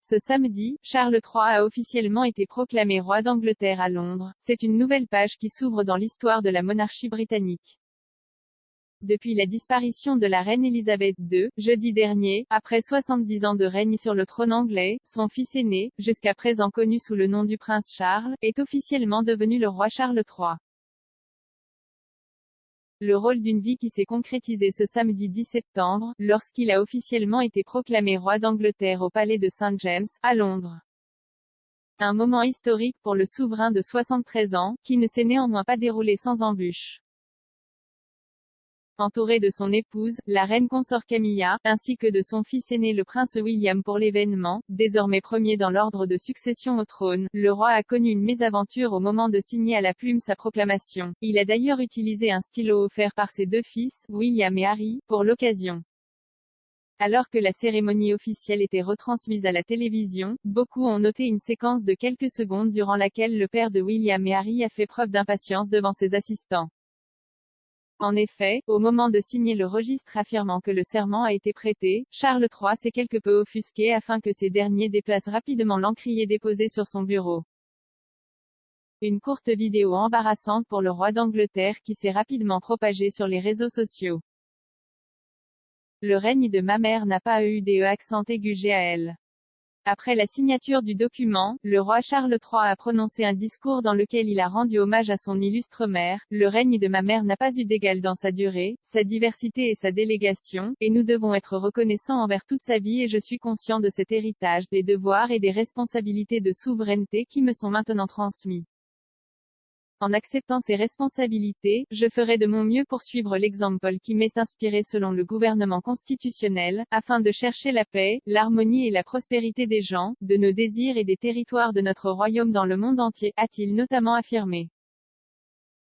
Ce samedi, Charles III a officiellement été proclamé roi d'Angleterre à Londres. C'est une nouvelle page qui s'ouvre dans l'histoire de la monarchie britannique. Depuis la disparition de la reine Elisabeth II, jeudi dernier, après 70 ans de règne sur le trône anglais, son fils aîné, jusqu'à présent connu sous le nom du prince Charles, est officiellement devenu le roi Charles III. Le rôle d'une vie qui s'est concrétisé ce samedi 10 septembre, lorsqu'il a officiellement été proclamé roi d'Angleterre au palais de St. James, à Londres. Un moment historique pour le souverain de 73 ans, qui ne s'est néanmoins pas déroulé sans embûches. Entouré de son épouse, la reine consort Camilla, ainsi que de son fils aîné le prince William pour l'événement, désormais premier dans l'ordre de succession au trône, le roi a connu une mésaventure au moment de signer à la plume sa proclamation. Il a d'ailleurs utilisé un stylo offert par ses deux fils, William et Harry, pour l'occasion. Alors que la cérémonie officielle était retransmise à la télévision, beaucoup ont noté une séquence de quelques secondes durant laquelle le père de William et Harry a fait preuve d'impatience devant ses assistants. En effet, au moment de signer le registre affirmant que le serment a été prêté, Charles III s'est quelque peu offusqué afin que ces derniers déplacent rapidement l'encrier déposé sur son bureau. Une courte vidéo embarrassante pour le roi d'Angleterre qui s'est rapidement propagée sur les réseaux sociaux. Le règne de ma mère n'a pas eu des accent aigu GAL. Après la signature du document, le roi Charles III a prononcé un discours dans lequel il a rendu hommage à son illustre mère. Le règne de ma mère n'a pas eu d'égal dans sa durée, sa diversité et sa délégation, et nous devons être reconnaissants envers toute sa vie et je suis conscient de cet héritage, des devoirs et des responsabilités de souveraineté qui me sont maintenant transmis. En acceptant ces responsabilités, je ferai de mon mieux pour suivre l'exemple qui m'est inspiré selon le gouvernement constitutionnel, afin de chercher la paix, l'harmonie et la prospérité des gens, de nos désirs et des territoires de notre royaume dans le monde entier, a-t-il notamment affirmé.